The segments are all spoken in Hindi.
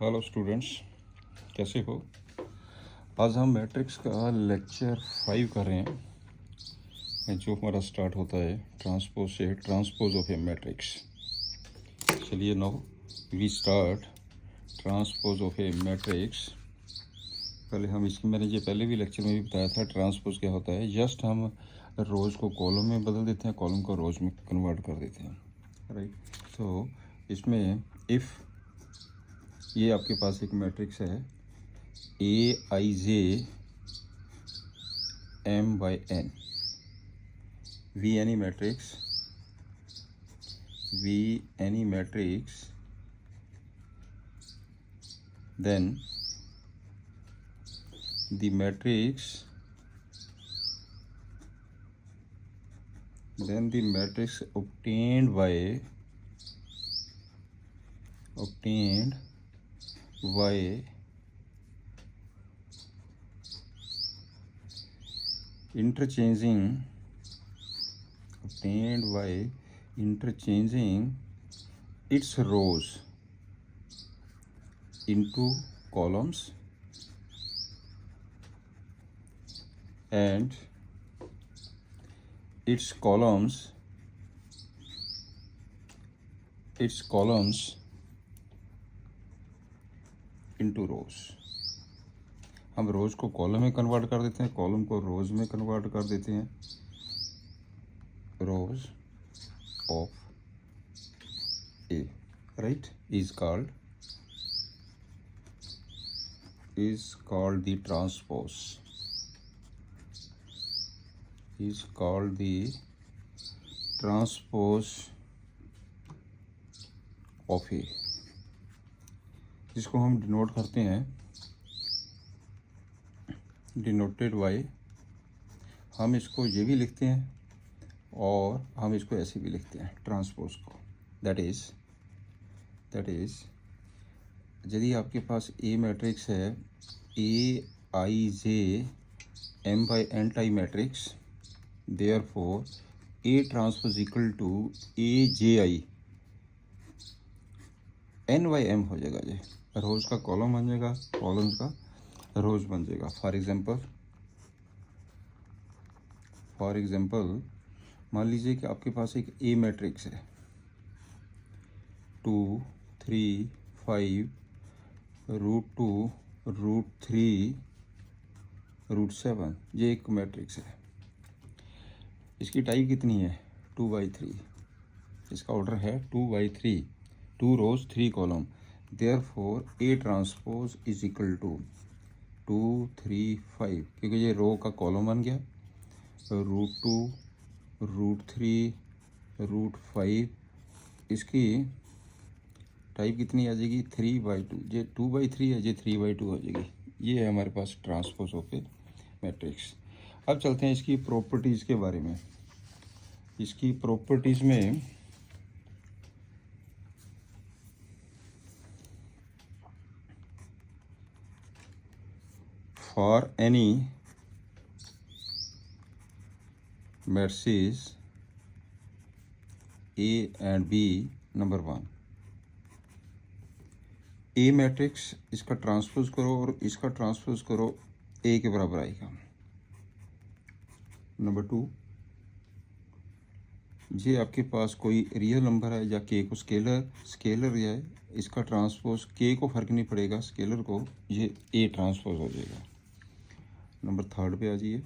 हेलो स्टूडेंट्स, कैसे हो। आज हम मैट्रिक्स का लेक्चर 5 कर रहे हैं जो हमारा स्टार्ट होता है ट्रांसपोज से, ट्रांसपोज ऑफ ए मैट्रिक्स। चलिए now we start transpose of a matrix. पहले हम इसकी मैंने ये पहले भी लेक्चर में भी बताया था ट्रांसपोज क्या होता है। जस्ट हम रोज़ को कॉलम में बदल देते हैं, कॉलम को रोज़ में कन्वर्ट कर देते हैं, राइट। तो इसमें इफ़ ये आपके पास एक मैट्रिक्स है Aij m by n, V any matrix, then the matrix obtained by interchanging its rows into columns and its columns into rows। हम रोज़ को कॉलम में कन्वर्ट कर देते हैं, कॉलम को रोज़ में कन्वर्ट कर देते हैं। रोज़ of A, right, is called the transpose, of A, जिसको हम डिनोट करते हैं डिनोटेड बाय, हम इसको ये भी लिखते हैं और हम इसको ऐसे भी लिखते हैं ट्रांसपोज को। दैट इज़ यदि आपके पास ए मैट्रिक्स है Aij m by n type matrix, therefore A transpose equal to Aj n by m हो जाएगा। जी रोज का कॉलम बन जाएगा, कॉलम्स का रोज बन जाएगा। फॉर एग्जांपल मान लीजिए कि आपके पास एक ए मैट्रिक्स है 2 3 5 √2 √3 √7, ये एक मैट्रिक्स है। इसकी टाइप कितनी है 2/3, इसका ऑर्डर है 2/3, 2 rows 3 column. Therefore A transpose is equal to 2 3 5, क्योंकि ये रो का कॉलम बन गया। √2 √3 √5, इसकी टाइप कितनी आ जाएगी 3/2, ये 2/3 है, ये 3/2 हो जाएगी। ये है हमारे पास ट्रांसपोज ऑफ ए मैट्रिक्स। अब चलते हैं इसकी प्रॉपर्टीज़ के बारे में। इसकी प्रॉपर्टीज़ में for any matrices A and B, number 1 A matrix, इसका ट्रांसपोज करो और इसका ट्रांसपोज करो ए के बराबर आएगा। नंबर 2, ये आपके पास कोई रियल नंबर है या के को स्केलर है, इसका ट्रांसपोज के को फर्क नहीं पड़ेगा, स्केलर को, ये ए ट्रांसपोज हो जाएगा। नंबर 3 पे आ जाइए,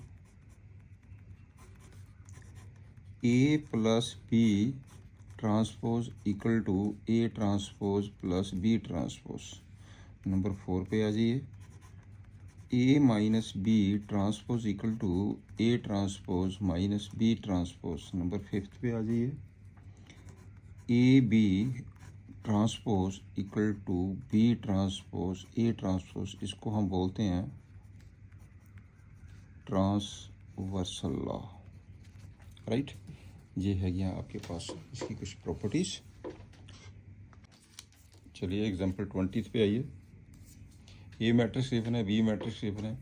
A plus B transpose equal to A transpose plus B transpose. Number 4 पे आ जाइए, A minus B transpose equal to A transpose minus B transpose. Number 5 पे आ जाइए, A B transpose equal to B transpose A transpose, इसको हम बोलते हैं ट्रांसवर्सल लॉ, राइट। ये है यहाँ आपके पास इसकी कुछ प्रॉपर्टीज़। चलिए एग्जांपल 20 पे आइए। ए मैट्रिक्स गिवन है, बी मैट्रिक्स गिवन है।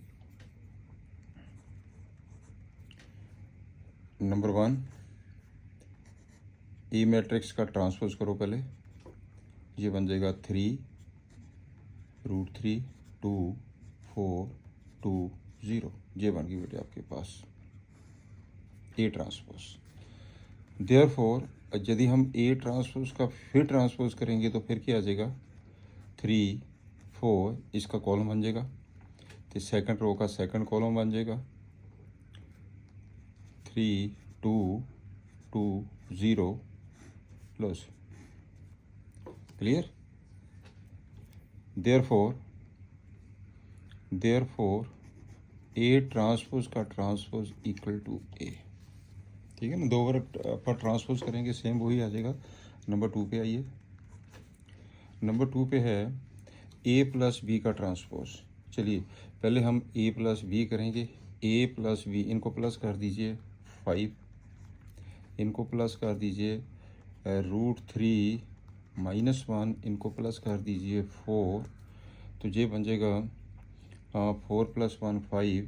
नंबर 1, ए मैट्रिक्स का ट्रांसपोज करो पहले, ये बन जाएगा 3 √3 2 4 2 0 ये बन गई बेटे आपके पास ए ट्रांसपोज। देयरफॉर यदि हम ए ट्रांसपोज का फिर ट्रांसपोज करेंगे तो फिर क्या आ जाएगा 3 4 इसका कॉलम बन जाएगा, तो सेकंड रो का सेकंड कॉलम बन जाएगा 3 2 2 0 plus. Clear? Therefore A transpose का ट्रांसपोज इक्वल टू ए। ठीक है ना, 2 बार पर ट्रांसपोज करेंगे सेम वही आ जाएगा। नंबर 2 पे आइए। नंबर 2 पे है ए प्लस बी का ट्रांसपोज। चलिए पहले हम ए प्लस बी करेंगे। ए प्लस बी, इनको प्लस कर दीजिए 5, इनको प्लस कर दीजिए √3 -1, इनको प्लस कर दीजिए 4, तो ये बन जाएगा 4 + 1 5,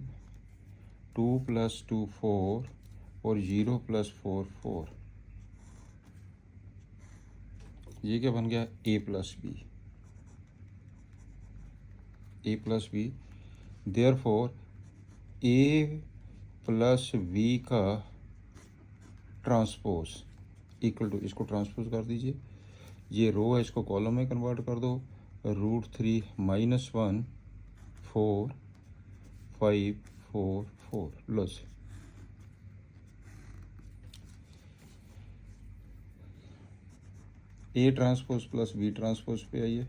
2 + 2 4 और 0 + 4 4। ये क्या बन गया ए plus B. A plus B therefore A plus B का ट्रांसपोज इक्वल टू, इसको ट्रांसपोज कर दीजिए, ये रो है इसको कॉलम में कन्वर्ट कर दो, √3 -1 4 5 4 4 plus A transpose plus B transpose पे आइए।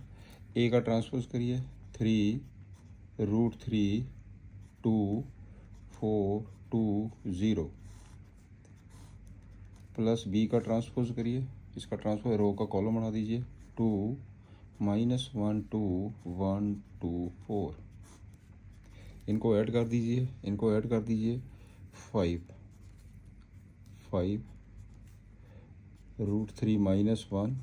ए का ट्रांसपोज करिए 3 √3 2 4 2 0 प्लस बी का ट्रांसपोज करिए, इसका ट्रांसपोज रो का कॉलम बना दीजिए 2 -1 2 1 2 4, इनको ऐड कर दीजिए, इनको ऐड कर दीजिए 5 5 √3 -1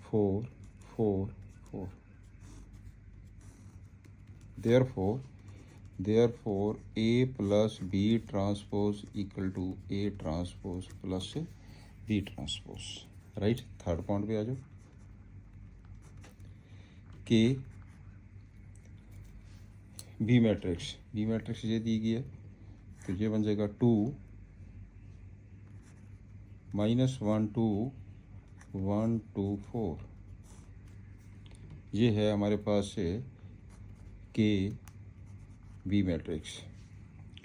4 4 4। Therefore A plus B transpose equal to A transpose plus B transpose. Right, third point पे आ जाओ। के बी मैट्रिक्स ये दी गई है, तो ये बन जाएगा 2 -1 2 1 2 4। ये है हमारे पास से के बी मैट्रिक्स।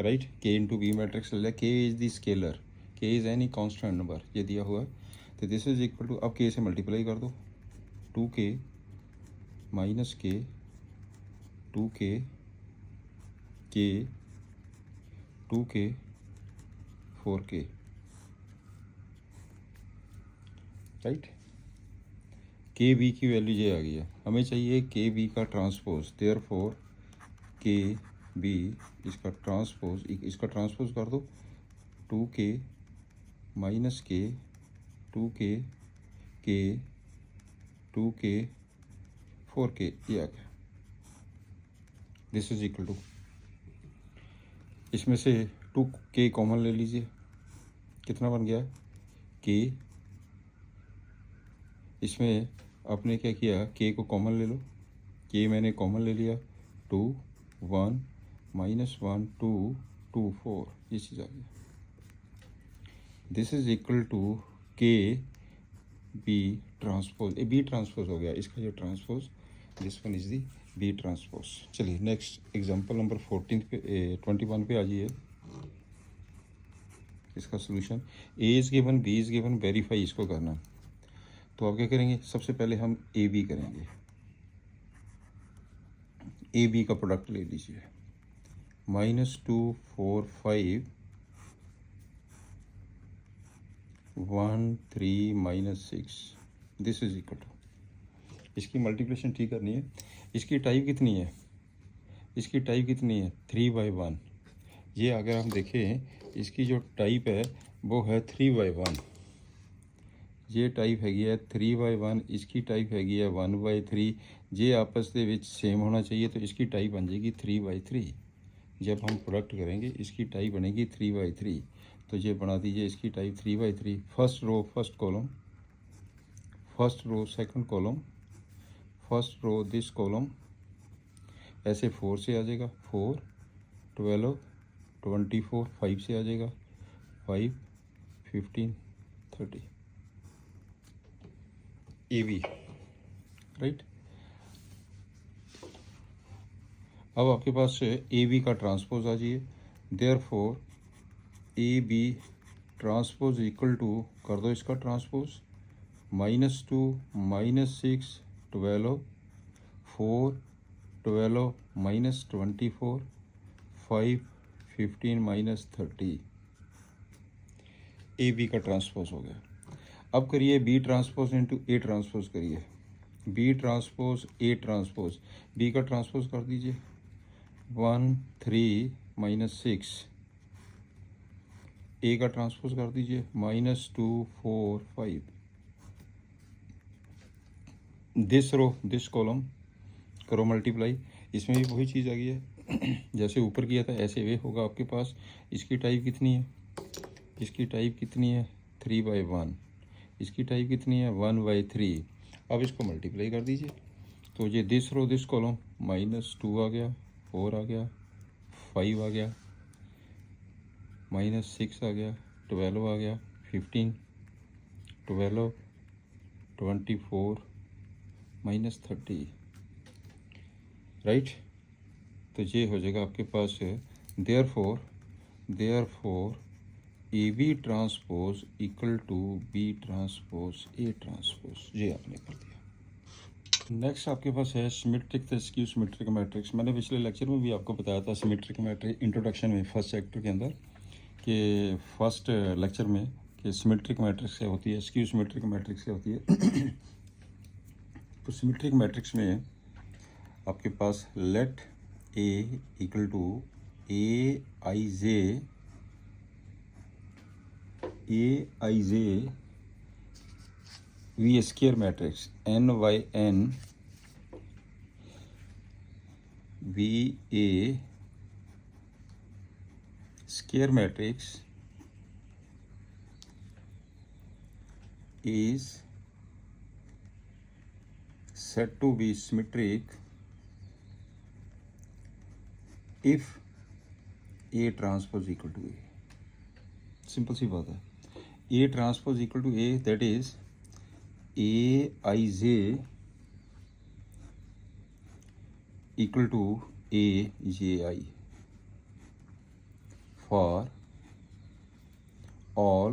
राइट, के इंटू बी मैट्रिक्स ले लिया। के इज द स्केलर, के इज एनी कांस्टेंट नंबर, ये दिया हुआ है, तो दिस इज इक्वल टू, अब के से मल्टीप्लाई कर दो 2k -k 2k k 2k 4k। Right, के बी की वैल्यू ये आ गई है, हमें चाहिए के बी का ट्रांसपोज। देयरफॉर के बी इसका ट्रांसपोज कर दो 2k -k 2k k 2k 4k, ये आ गया। दिस इज इक्वल टू, इसमें से 2k कॉमन ले लीजिए, कितना बन गया k, इसमें आपने क्या किया k को कॉमन ले लो, k मैंने कॉमन ले लिया 2 1 -1 2 2 4, ये चीज़ आ गई। दिस इज इक्वल टू के B transpose, A B transpose हो गया, इसका जो transpose, this one is the B transpose. चलिए नेक्स्ट एग्जांपल नंबर 14 पे 21 पे आ जाइए। इसका solution, A is given B is given, verify इसको करना। तो आप क्या करेंगे, सबसे पहले हम ए बी करेंगे। ए बी का प्रोडक्ट ले लीजिए, -2 4 5 1 3 -6, दिस इज इक्वल टू, इसकी मल्टीप्लिकेशन ठीक करनी है। इसकी टाइप कितनी है, इसकी टाइप कितनी है 3/1। ये अगर हम देखें इसकी जो टाइप है वो है 3/1, ये टाइप हैगी है 3/1, इसकी टाइप हैगी है 1/3। ये आपस के विच सेम होना चाहिए, तो इसकी टाइप बन जाएगी 3/3। जब हम प्रोडक्ट करेंगे इसकी टाइप बनेगी 3/3, तो ये बना दीजिए इसकी type 3/3। First row first column, first row second column, first row this column ऐसे 4 से आ जाएगा, 4 12 24 5 से आ जाएगा, 5 15 30 ए बी, राइट। अब आपके पास ए बी का ट्रांसपोज आ जाइए, therefore A B transpose equal to, कर दो इसका ट्रांसपोज, -2 -6 12 4 12 -24 5 15 -30 ए बी का ट्रांसपोज हो गया। अब करिए B transpose into A transpose करिए, B transpose A transpose, B का ट्रांसपोज कर दीजिए 1 3 -6, ए का ट्रांसपोज कर दीजिए -2 4 5, दिस रो दिस कॉलम करो मल्टीप्लाई, इसमें भी वही चीज़ आ गई है जैसे ऊपर किया था ऐसे वे होगा आपके पास। इसकी टाइप कितनी है, इसकी टाइप कितनी है 3/1, इसकी टाइप कितनी है 1/3। अब इसको मल्टीप्लाई कर दीजिए, तो ये दिस रो दिस कॉलम -2 आ गया, 4 आ गया, 5 आ गया, -6 आ गया, 12 आ गया, 15 12 24 -30, राइट। तो ये हो जाएगा आपके पास therefore A B transpose equal to B transpose A transpose, ये आपने कर दिया। नेक्स्ट आपके पास है सिमेट्रिक स्क्यू सिमेट्रिक मैट्रिक्स। मैंने पिछले लेक्चर में भी आपको बताया था सिमेट्रिक मैट्रिक इंट्रोडक्शन में फर्स्ट चैप्टर के अंदर कि फर्स्ट लेक्चर में कि सिमेट्रिक मैट्रिक्स क्या होती है, स्क्यू सिमेट्रिक मैट्रिक्स क्या होती है। तो सिमेट्रिक मैट्रिक्स में आपके पास let A equal to A I J be square matrix N by N be a square matrix is said to be symmetric if A transpose equal to A. Simple सी बात है, A transpose equal to A, that is Aij equal to Aji for all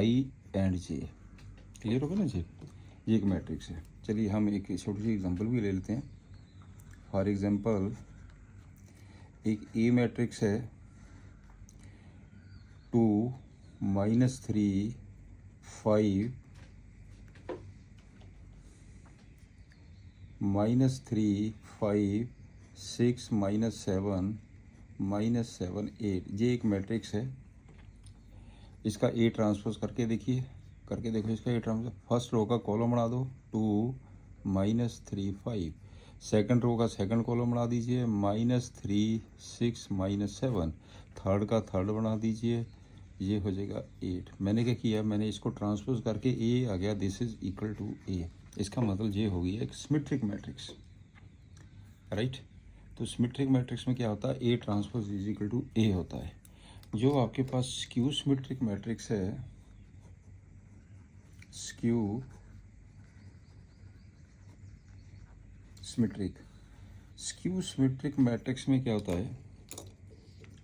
I and J. Clear होगा ना जी, ये एक मैट्रिक्स है। चलिए हम एक छोटी सी एग्जांपल भी ले लेते हैं। फॉर एग्जांपल एक ए मैट्रिक्स है 2 -3 5 -3 5 6 -7 -7 8, ये एक मैट्रिक्स है। इसका ए ट्रांसपोज करके देखिए, करके देखो इसका ए ट्रांसपोज। फर्स्ट रो का कॉलम बना दो 2 -3 5, सेकंड रो का सेकंड कॉलम बना दीजिए -3 6 -7, थर्ड का थर्ड बना दीजिए, ये हो जाएगा 8। मैंने क्या किया, मैंने इसको ट्रांसपोज करके ए आ गया, this is equal to A. इसका मतलब ये हो गया एक सिमेट्रिक मैट्रिक्स, राइट। तो सिमेट्रिक मैट्रिक्स में क्या होता है, A transpose is equal to A होता है। जो आपके पास स्क्यू सिमेट्रिक मैट्रिक्स है, स्क्यू सिमेट्रिक मैट्रिक्स में क्या होता है,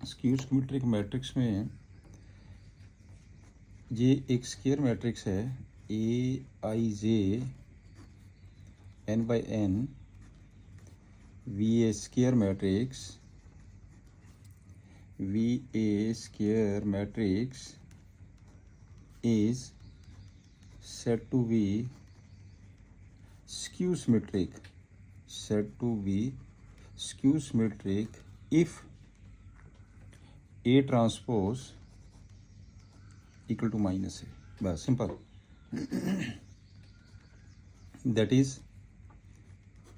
स्क्यू सिमेट्रिक मैट्रिक्स में ये एक स्क्वायर मैट्रिक्स है A I J N by N be a square matrix VA square matrix is said to be skew symmetric, if A transpose equal to minus A. बस simple, that is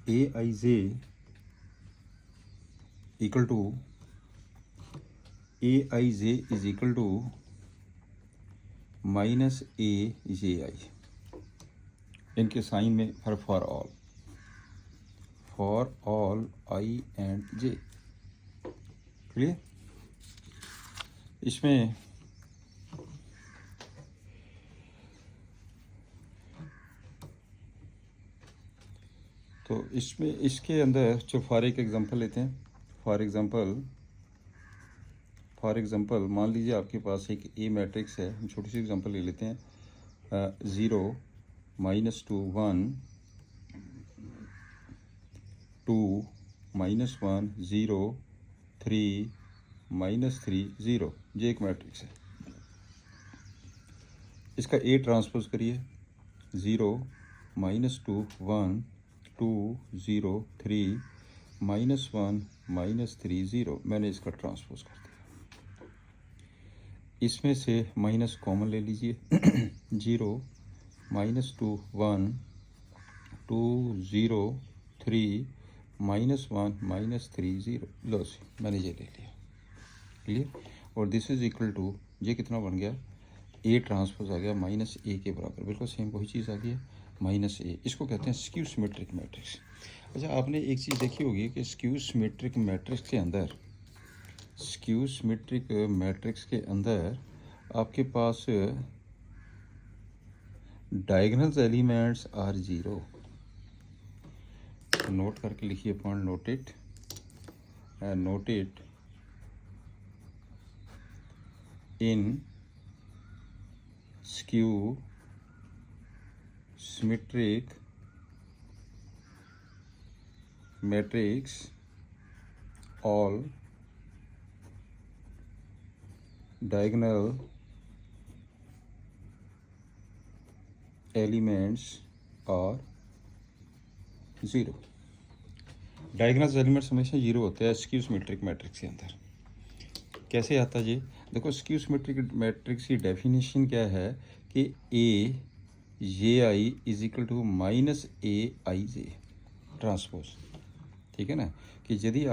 Aij equal to Aij is equal to -AJI, इनके साइन में for all. For all I and J. Clear? इसमें तो इसमें इसके अंदर जो फॉर एक एग्जांपल लेते हैं, फॉर एग्जांपल मान लीजिए आपके पास एक ए मैट्रिक्स है। हम छोटी सी एग्जांपल ले लेते हैं, 0 -2 1 2 -1 0 3 -3 0। ये एक मैट्रिक्स है। इसका ए ट्रांसपोज करिए, 0 -2 1 2 0 3 -1 -3 0। मैंने इसका ट्रांसपोज कर दिया। इसमें से माइनस कॉमन ले लीजिए, 0 -2 1 2 0 3 -1 -3 0। लो से मैंने ये ले लिया। क्लियर? और दिस इज इक्वल टू, ये कितना बन गया, ए ट्रांसपोज आ गया माइनस ए के बराबर। बिल्कुल सेम वही चीज़ आ गई है, माइनस ए। इसको कहते हैं स्क्यू सिमेट्रिक मैट्रिक्स। अच्छा, आपने एक चीज़ देखी होगी कि स्क्यू सिमेट्रिक मैट्रिक्स के अंदर आपके पास डायगोनल एलिमेंट्स आर 0। नोट करके लिखिए, point note it in skew symmetric matrix all diagonal elements are 0। Diagonal elements हमेशा 0 होते हैं स्क्यू सिमेट्रिक मैट्रिक्स के अंदर। कैसे आता है जी? देखो, स्क्यू सिमेट्रिक मैट्रिक्स की डेफिनेशन क्या है कि A J I is equal to minus A I J transpose. ठीक है ना? कि यदि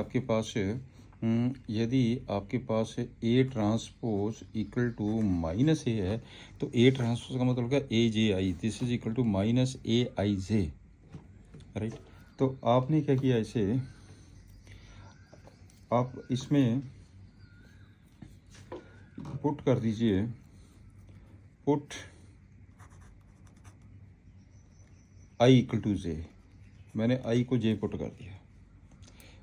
आपके पास A transpose equal to minus A है, तो ए ट्रांसपोज का मतलब क्या, A J I, this is equal to minus A I J. Right? तो आपने क्या किया, इसे आप इसमें पुट कर दीजिए, पुट आई इक्वल टू जे। मैंने आई को जे पुट कर दिया।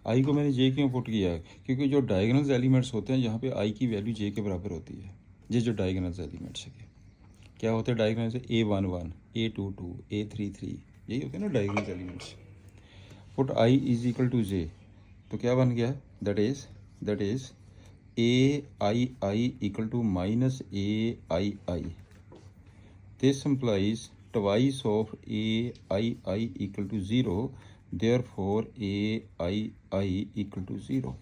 आई को मैंने जे क्यों पुट किया? क्योंकि जो डायगोनल एलिमेंट्स होते हैं यहाँ पे आई की वैल्यू जे के बराबर होती है। ये जो डायगोनल एलिमेंट्स है क्या होते हैं? डायगोनल से A11 A22 A33, यही होते हैं ना diagonal elements. Put I is equal to J, तो क्या बन गया? That is A I equal to minus A I. This implies twice of ai equal to 0, therefore ai equal to 0।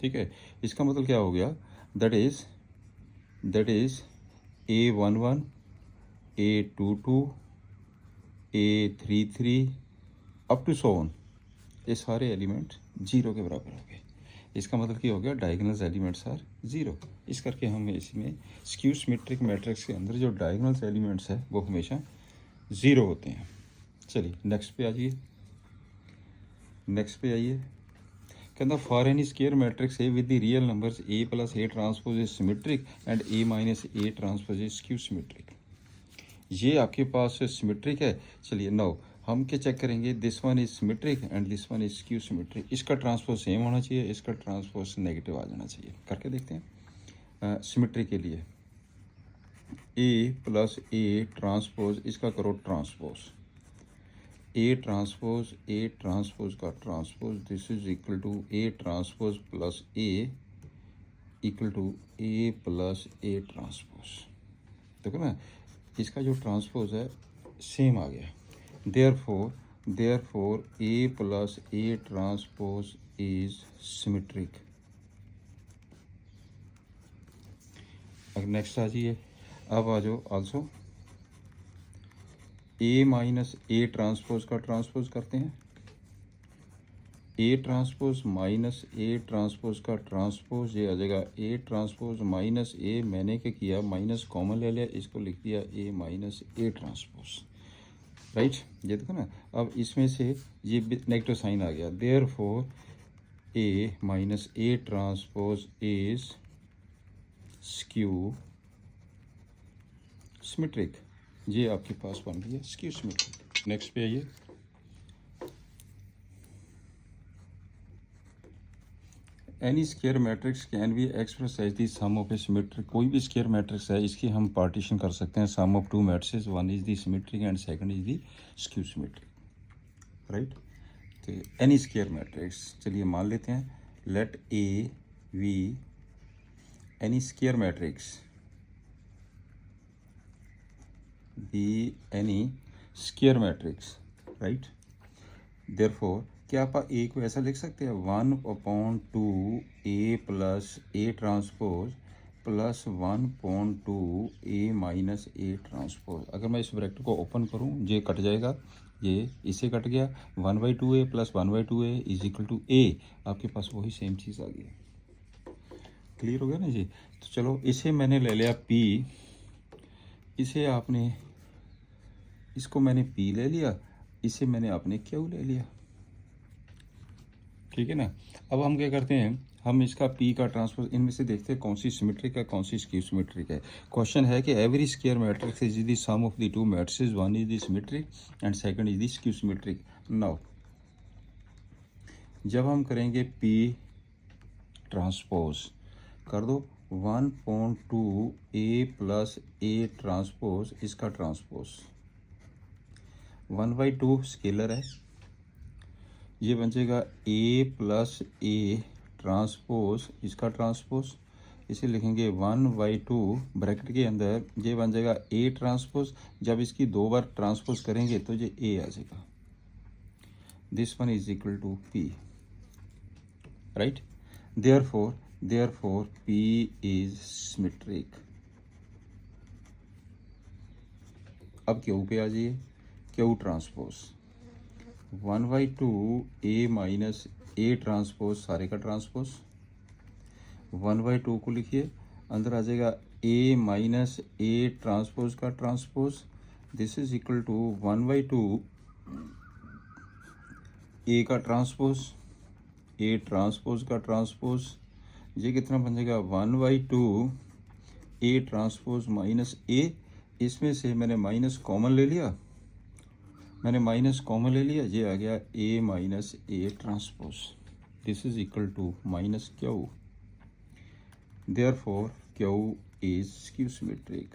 ठीक है? इसका मतलब क्या हो गया? That is A11 A22 A33 up to so on, ये सारे एलिमेंट 0 के बराबर हो गए। इसका मतलब क्या हो गया? Diagonal elements are 0। इस करके हम इसमें स्क्यू सिमेट्रिक मैट्रिक्स के अंदर जो डायगोनल एलिमेंट्स है वो हमेशा 0 होते हैं। चलिए नेक्स्ट पे आइए। कहता for any square matrix A with the real numbers A plus A transpose is symmetric and A minus A transpose is skew symmetric. ये आपके पास सिमेट्रिक है। चलिए नाउ हम क्या चेक करेंगे? This one is symmetric and this one is skew symmetric. इसका ट्रांसपोज सेम होना चाहिए, इसका ट्रांसपोज नेगेटिव आ जाना चाहिए। करके देखते हैं। सिमेट्री के लिए ए प्लस ए ट्रांसपोज, इसका करो ट्रांसपोज, ए ट्रांसपोज का transpose, this is equal to A transpose plus A equal to A plus A transpose. देखो ना, इसका जो ट्रांसपोज है सेम आ गया। therefore a plus a transpose is symmetric। अब नेक्स्ट आ जाइए, अब आ जाओ also a minus A transpose का ट्रांसपोज करते हैं। A transpose minus A transpose का ट्रांसपोज, ये आ जाएगा ए ट्रांसपोज माइनस ए। मैंने क्या किया? माइनस कॉमन ले लिया, इसको लिख दिया ए माइनस ए ट्रांसपोज। राइट, ये देखो ना। अब इसमें से ये नेगेटिव साइन आ गया, therefore A minus A transpose is skew symmetric. ये आपके पास बन गया स्क्यू सिमेट्रिक। नेक्स्ट पे आइए। Any square matrix can be express as the sum of a symmetric. कोई भी स्क्वायर मैट्रिक्स है, इसकी हम पार्टीशन कर सकते हैं sum of two matrix, one is the symmetric and second is the skew symmetric, right. तो एनी स्क्वायर मैट्रिक्स, चलिए मान लेते हैं, let A be any square matrix B any square matrix, right. Therefore क्या आप ए को ऐसा लिख सकते हैं, 1/2 A plus A transpose plus 1/2 A minus A transpose. अगर मैं इस ब्रैकेट को ओपन करूं, ये कट जाएगा, ये इससे कट गया, 1/2 A plus 1/2 A is equal to A. आपके पास वही सेम चीज़ आ गई। क्लियर हो गया ना जी। तो चलो, इसे मैंने ले लिया पी, इसे आपने, इसको मैंने पी ले लिया, इसे मैंने आपने क्यू ले लिया, ठीक है ना। अब हम क्या करते हैं, हम इसका पी का ट्रांसपोज इनमें से देखते हैं कौन सी सिमेट्रिक है, कौन सी स्क्यू सिमेट्रिक है। क्वेश्चन है कि every square matrix is the sum of the two matrices, one is the symmetric and second is the skew symmetric. Now जब हम करेंगे पी ट्रांसपोज, कर दो 1/2 ए प्लस ए ट्रांसपोज, इसका ट्रांसपोज 1/2 स्केलर है, ये बन जाएगा ए प्लस ए ट्रांसपोज, इसका ट्रांसपोज, इसे लिखेंगे 1/2 ब्रैकेट के अंदर, ये बन जाएगा ए ट्रांसपोज। जब इसकी दो बार ट्रांसपोज करेंगे तो ये ए आ जाएगा, this one is equal to P, right. Therefore P is symmetric. अब क्यू पे आ जाइए, Q transpose 1/2 A minus A transpose, सारे का ट्रांसपोज, 1/2 को लिखिए, अंदर आ जाएगा ए माइनस ए ट्रांसपोज का transpose, this is equal to 1/2 A का ट्रांसपोज, ए ट्रांसपोज का ट्रांसपोज, ये कितना बन जाएगा 1/2 ए ट्रांसपोज माइनस ए। इसमें से मैंने माइनस कॉमन ले लिया, ये आ गया A minus A transpose, this is equal to minus Q. Therefore Q is skew symmetric,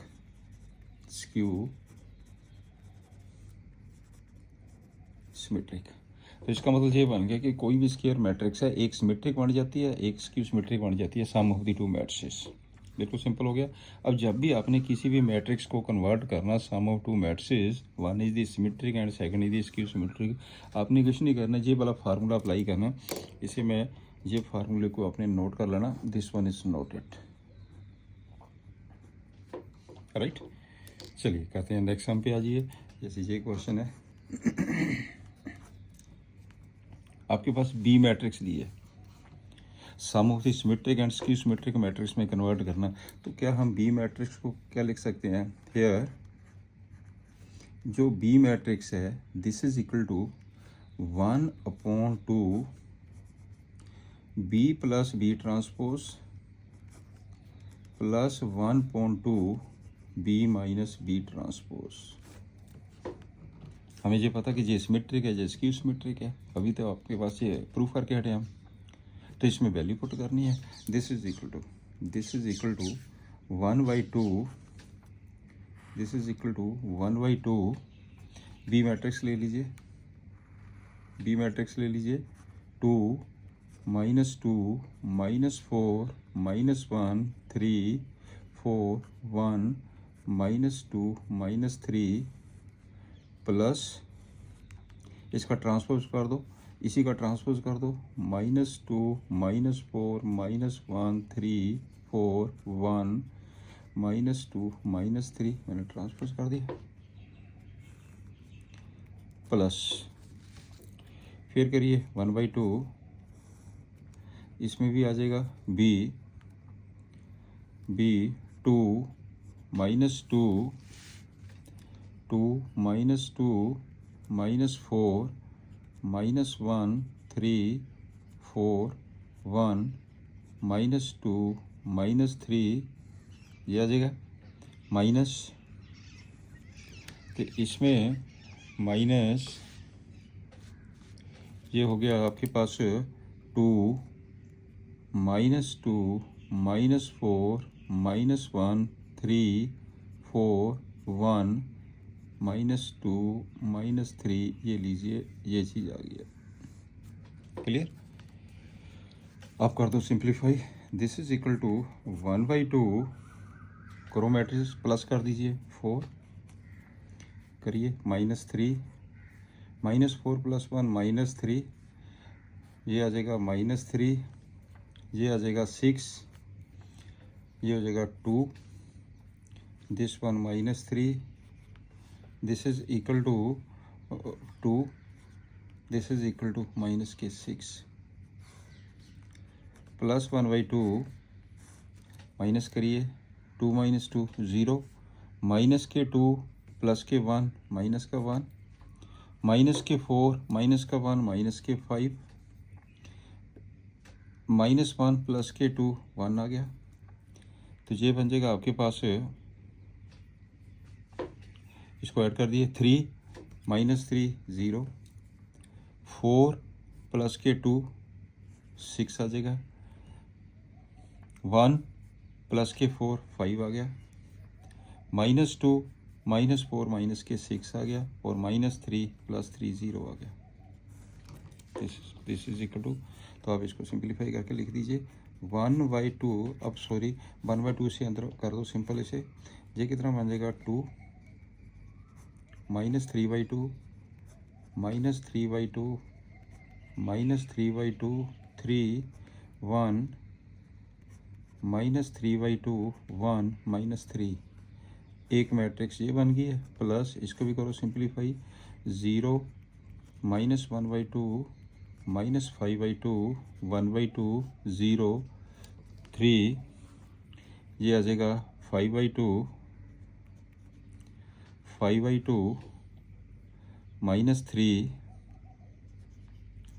तो इसका मतलब ये बन गया कि कोई भी स्क्वायर मैट्रिक्स है, एक सिमेट्रिक बन जाती है, एक स्क्यू सिमेट्रिक बन जाती है, sum of the two matrices. बिल्कुल सिंपल हो गया। अब जब भी आपने किसी भी मैट्रिक्स को कन्वर्ट करना sum of two matrices, one is the symmetric and second is the skew symmetric, आपने कुछ नहीं करना, ये वाला फार्मूला अप्लाई करना। इसे मैं, ये फार्मूले को आपने नोट कर लेना, this one is noted, right. चलिए कहते हैं नेक्स्ट सम पे आ जाइए। जैसे ये क्वेश्चन है, आपके पास बी मैट्रिक्स दी है, sum of the symmetric and skew symmetric matrix में कन्वर्ट करना। तो क्या हम बी मैट्रिक्स को क्या लिख सकते हैं, हियर जो बी मैट्रिक्स है, this is equal to 1/2 B plus B transpose plus 1/2 B minus B transpose. हमें ये पता कि ये सिमेट्रिक है, ये स्क्यू सिमेट्रिक है, अभी तो आपके पास ये प्रूफ करके हटे हम, तो इसमें वैल्यू पुट करनी है। This is equal to 1/2, this is equal to 1/2 B matrix ले लीजिए, 2 -2 -4 -1 3 4 1 -2 -3 प्लस इसका ट्रांसपोज कर दो, इसी का ट्रांसपोज कर दो, -2 -4 -1 3 4 1 -2 -3, मैंने ट्रांसपोज कर दिया, प्लस फिर करिए 1/2, इसमें भी आ जाएगा b 2 -2 2 -2 -4 -1 3 4 1 -2 -3, ये आ जाएगा माइनस, तो इसमें माइनस ये हो गया आपके पास 2 -2 -4 -1 3 4 1 -2 -3, ये लीजिए, ये चीज़ आ गई है। क्लियर? आप कर दो simplify. This is equal to 1/2, करो मैट्रिक्स प्लस कर दीजिए 4, करिए -3 -4 + 1 -3, ये आ जाएगा -3, ये आ जाएगा 6, ये हो जाएगा 2, this one -3, this is equal to 2, this is equal to -6 + 1/2, minus करिए 2 - 2 0, -2 +1 -1, -4 -1 -5, -1 +2 1 आ गया, तो ये बन जाएगा आपके पास, इसको ऐड कर दिए 3 -3 0, 4 +2 6 आ जाएगा, 1 +4 5 आ गया, -2 -4 -6 आ गया, और -3 +3 0 आ गया। दिस इज इक्वल टू, तो आप इसको सिंप्लीफाई करके लिख दीजिए 1/2, अब सॉरी 1/2 से अंदर कर दो सिंपल इसे, ये कितना बन जाएगा 2 -3/2 -3/2 -3/2 3 1 -3/2 1 -3, एक मैट्रिक्स ये बन गई है, प्लस इसको भी करो सिंप्लीफाई 0 -1/2 -5/2 1/2 0 3, ये आ जाएगा 5/2 5/2 -3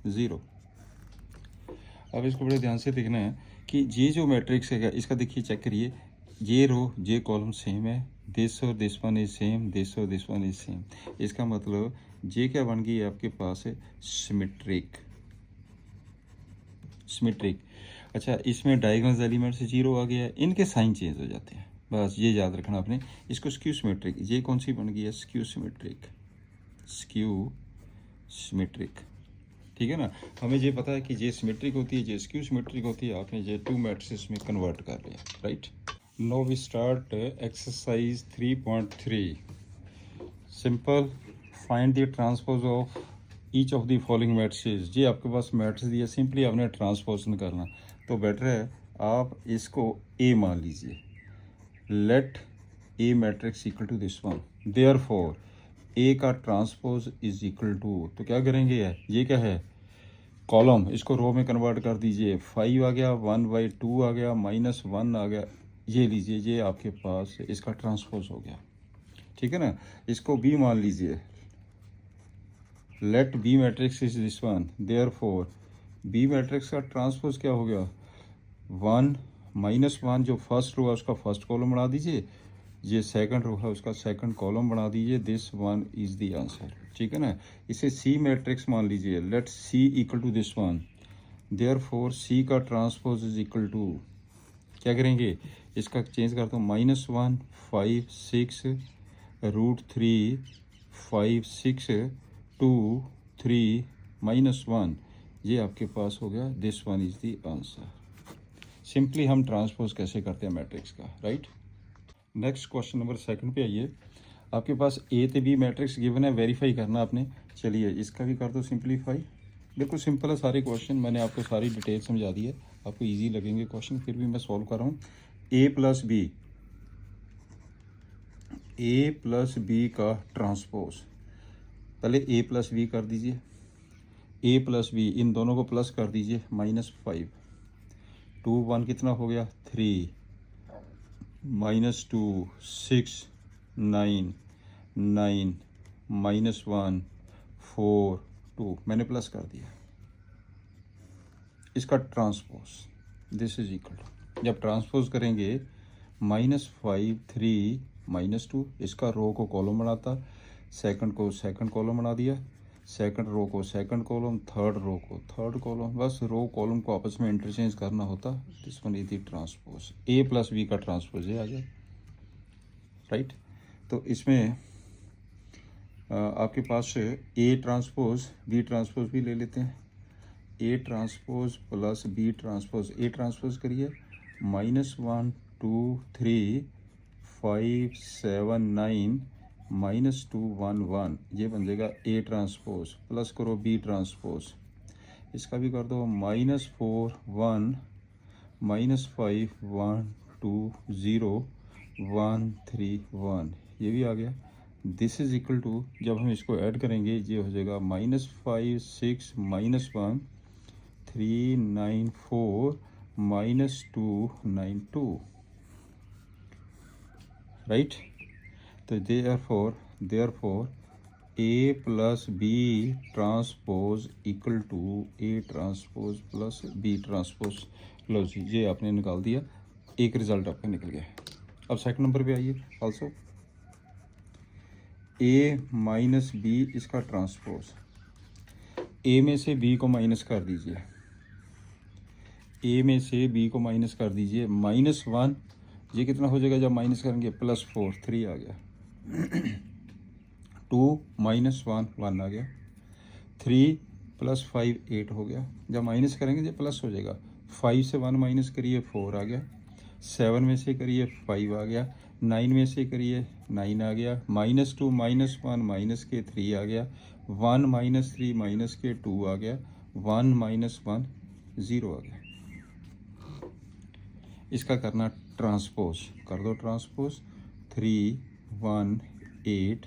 0। अब इसको बड़े ध्यान से देखना है कि ये जो मैट्रिक्स है इसका देखिए, चेक करिए, ये रो ये कॉलम सेम है, दिस और this one is same, this और दिस वन इज सेम, इसका मतलब ये क्या बन गई है आपके पास है सिमेट्रिक। अच्छा, इसमें डायगोनल एलिमेंट 0 आ गया है, इनके साइन चेंज हो जाते हैं, बस ये याद रखना आपने। इसको स्क्यू सिमेट्रिक, ये कौन सी बन गई है स्क्यू सिमेट्रिक, ठीक है ना। हमें ये पता है कि ये सिमेट्रिक होती है, ये स्क्यू सिमेट्रिक होती है, आपने ये 2 मैट्रिसेस में कन्वर्ट कर लिया, right. Now we start exercise 3.3, simple find the transpose of each of the following matrices. ये आपके पास मैट्रिक्स दिया, सिंपली आपने ट्रांसपोजन करना, तो बेटर है आप इसको ए मान लीजिए, let A matrix equal to this one, therefore A का ट्रांसपोज इज इक्वल टू, तो क्या करेंगे, ये क्या है कॉलम, इसको रो में कन्वर्ट कर दीजिए, 5 आ गया, 1/2 आ गया, -1 आ गया, ये लीजिए, ये आपके पास इसका ट्रांसपोज हो गया, ठीक है ना। इसको बी मान लीजिए, let B matrix is this one, therefore B matrix का ट्रांसपोज क्या हो गया 1 -1, जो फर्स्ट रो है उसका फर्स्ट कॉलम बना दीजिए, ये सेकंड रो है उसका सेकंड कॉलम बना दीजिए, this one is the answer, ठीक है ना। इसे सी मैट्रिक्स मान लीजिए, let C equal to this one, therefore C का ट्रांसपोज इज इक्वल टू, क्या करेंगे इसका चेंज करता हूँ, -1 5 6 √3 5 6 2 3 -1, ये आपके पास हो गया, this one is the answer. Simply हम ट्रांसपोज कैसे करते हैं मैट्रिक्स का, राइट। नेक्स्ट क्वेश्चन नंबर 2 पे आइए, आपके पास ए तो बी मैट्रिक्स गिवन है, वेरीफाई करना आपने। चलिए इसका भी कर दो सिंप्लीफाई, बिल्कुल सिंपल है सारे क्वेश्चन, मैंने आपको सारी डिटेल समझा दी है, आपको इजी लगेंगे क्वेश्चन, फिर भी मैं सॉल्व कर रहा हूँ। ए प्लस बी का ट्रांसपोज, पहले ए प्लस बी कर दीजिए, ए प्लस बी इन दोनों को प्लस कर दीजिए, -5 2 1 कितना हो गया 3 -2 6 9 9 -1 4 2, मैंने प्लस कर दिया। इसका transpose this is equal to, जब ट्रांसपोज करेंगे -5 3 -2, इसका रो को कॉलम बनाता, सेकंड को सेकंड कॉलम बना दिया, सेकंड रो को सेकंड कॉलम, थर्ड रो को थर्ड कॉलम, बस रो कॉलम को आपस में इंटरचेंज करना होता। This one is the transpose, A plus B का ट्रांसपोज ये आ गया, राइट। तो इसमें आपके पास ए ट्रांसपोज बी ट्रांसपोज भी ले लेते हैं। A transpose plus B transpose, A transpose करिए -1 2 3 5 7 9 -2 1 1, ये बन जाएगा ए ट्रांसपोज। प्लस करो बी ट्रांसपोज, इसका भी कर दो -4 1 -5 1 2 0 1 3 1, ये भी आ गया। दिस इज इक्वल टू, जब हम इसको ऐड करेंगे ये हो जाएगा -5 6 -1 3 9 4 -2 9 2, राइट। तो therefore A plus B transpose equal to A transpose plus B transpose. लो जी, ये आपने निकाल दिया, एक रिजल्ट आपका निकल गया। अब सेकंड नंबर पे आइए। ऑल्सो ए माइनस बी इसका ट्रांसपोज, ए में से बी को माइनस कर दीजिए, ए में से बी को माइनस कर दीजिए, -1, ये कितना हो जाएगा जब माइनस करेंगे, +4 3 आ गया, 2 -1 1 आ गया, 3 + 5 8 हो गया, जब माइनस करेंगे ये प्लस हो जाएगा। 5 से 1 माइनस करिए 4 आ गया, 7 में से करिए 5 आ गया, 9 में से करिए 9 आ गया, -2 -1 माइनस के 3 आ गया, 1 -3 माइनस के 2 आ गया, 1 -1 0 आ गया। इसका करना ट्रांसपोज, कर दो ट्रांसपोज, 3 1 8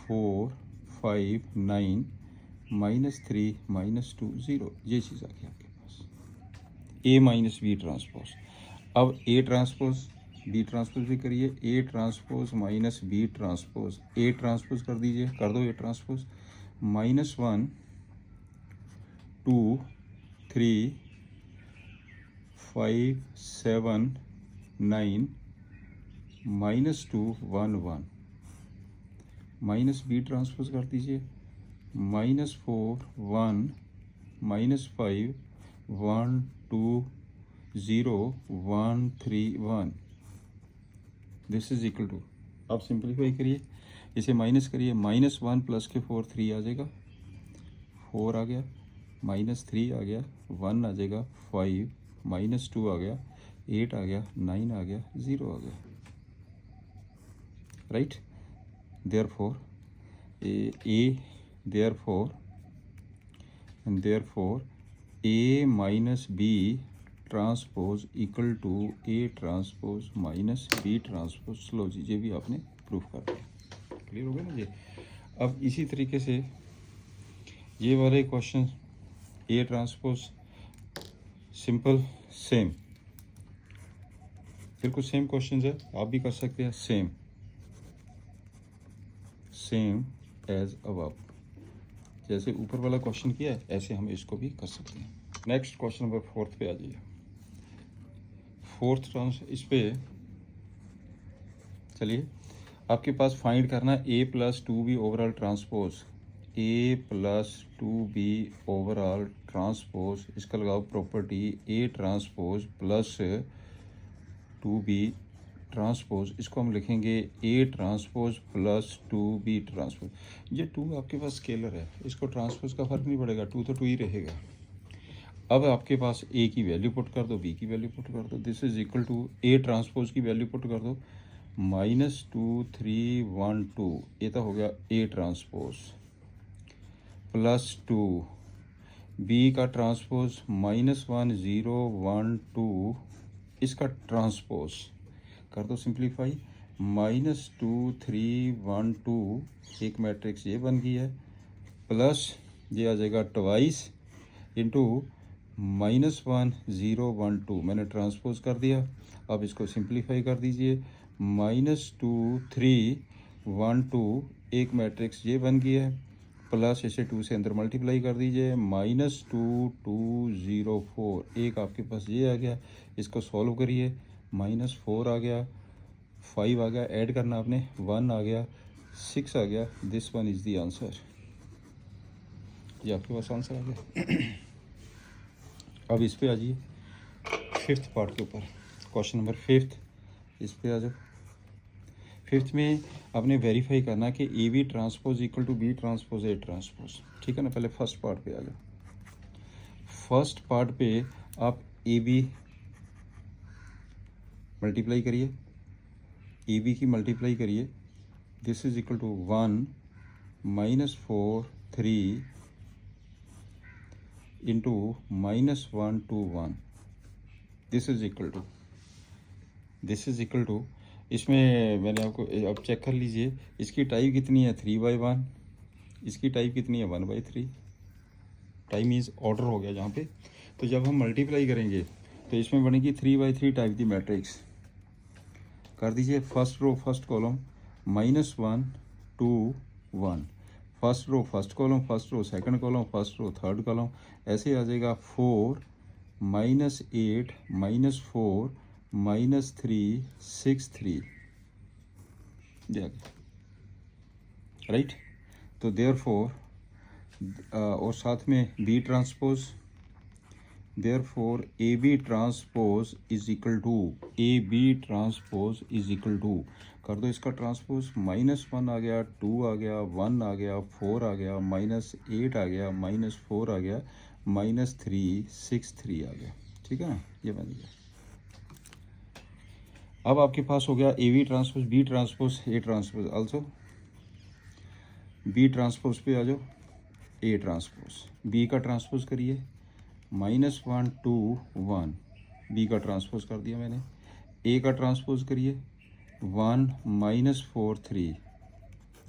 4 5 9 -3 -2 0, ये चीज़ आ गई आपके पास, ए माइनस बी ट्रांसपोज। अब ए ट्रांसपोज बी ट्रांसपोज भी करिए, A transpose minus B transpose, A transpose कर दीजिए, कर दो A transpose, -1 2 3 5 7 9 -2 1 1, minus B transpose कर दीजिए, -4 1 -5 1 2 0 1 3 1, दिस इज इक्वल टू, आप सिंप्लीफाई करिए, इसे माइनस करिए, -1 + के 4 3 आ जाएगा, 4 आ गया, -3 आ गया, 1 आ जाएगा, 5 -2 आ गया, 8 आ गया, 9 आ गया, 0 आ गया, right. Therefore A minus B transpose equal to A transpose minus B transpose. लो जी, ये भी आपने प्रूफ कर दिया, क्लियर हो गया ना ये। अब इसी तरीके से ये वाले question, A transpose simple same, बिल्कुल सेम क्वेश्चन है, आप भी कर सकते हैं, सेम एज अबव, जैसे ऊपर वाला क्वेश्चन किया है ऐसे हम इसको भी कर सकते हैं। नेक्स्ट क्वेश्चन नंबर 4 पे आ जाइए। 4th ट्रांस, इस पे चलिए, आपके पास फाइंड करना ए plus 2b overall transpose, A plus 2b overall transpose, इसका लगाओ प्रॉपर्टी ए ट्रांसपोज प्लस 2b ट्रांसपोज, इसको हम लिखेंगे ए ट्रांसपोज प्लस 2b ट्रांसपोज। ये 2 आपके पास स्केलर है, इसको ट्रांसपोज का फर्क नहीं पड़ेगा, 2 तो 2 ही रहेगा। अब आपके पास ए की वैल्यू पुट कर दो, बी की वैल्यू पुट कर दो, this is equal to A transpose की वैल्यू पुट कर दो, -2 3 1 2, ये तो हो गया ए ट्रांसपोज, प्लस 2 बी का ट्रांसपोज -1 0 1 2, इसका ट्रांसपोज कर दो सिंप्लीफाई, -2 3 1 2, एक मैट्रिक्स ये बन गई है, प्लस ये आ जाएगा ट्वाइस इंटू -1 0 1 2, मैंने ट्रांसपोज कर दिया। अब इसको सिंप्लीफाई कर दीजिए, -2 3 1 2, एक मैट्रिक्स ये बन गई है, प्लस इसे 2 से अंदर मल्टीप्लाई कर दीजिए, -2204, एक आपके पास ये आ गया, इसको सॉल्व करिए, -4 आ गया, 5 आ गया, ऐड करना आपने, 1 आ गया, 6 आ गया, this one is the answer. ये आपके पास आंसर आ गया। अब इस पे आ जाइए फिफ्थ पार्ट के ऊपर, क्वेश्चन नंबर 5, इस पे आ जाओ। फिफ्थ में आपने वेरीफाई करना कि A B transpose equal to B transpose A transpose, ठीक है ना। पहले फर्स्ट पार्ट पे आ जाओ। फर्स्ट पार्ट पे आप ए बी मल्टीप्लाई करिए, ए बी की मल्टीप्लाई करिए, this is equal to 1 -4 3 into -1 2 1, this is equal to इसमें मैंने आपको, अब चेक कर लीजिए इसकी टाइप कितनी है, 3/1, इसकी टाइप कितनी है, 1/3। टाइम इज ऑर्डर हो गया जहाँ पे। तो जब हम मल्टीप्लाई करेंगे तो इसमें बनेगी 3/3 टाइप दी मैट्रिक्स। कर दीजिए first row first column, -1 2 1, first row first column, first row second column, first row third column, ऐसे आ जाएगा 4 -8 -4 -3 6 3, राइट। तो देयरफॉर और साथ में B transpose, therefore A B transpose is equal to, A B transpose is equal to, कर दो इसका ट्रांसपोज, -1 आ गया, 2 आ गया, 1 आ गया, 4 आ गया, -8 आ गया, -4 आ गया, -3 6 3 आ गया, ठीक है ना। ये बन गया। अब आपके पास हो गया A B transpose B transpose A transpose, also B transpose पे आ जाओ, ए ट्रांसपोज, बी का ट्रांसपोज करिए, -1 2 1, बी का ट्रांसपोज कर दिया मैंने। ए का ट्रांसपोज करिए, 1 -4 3,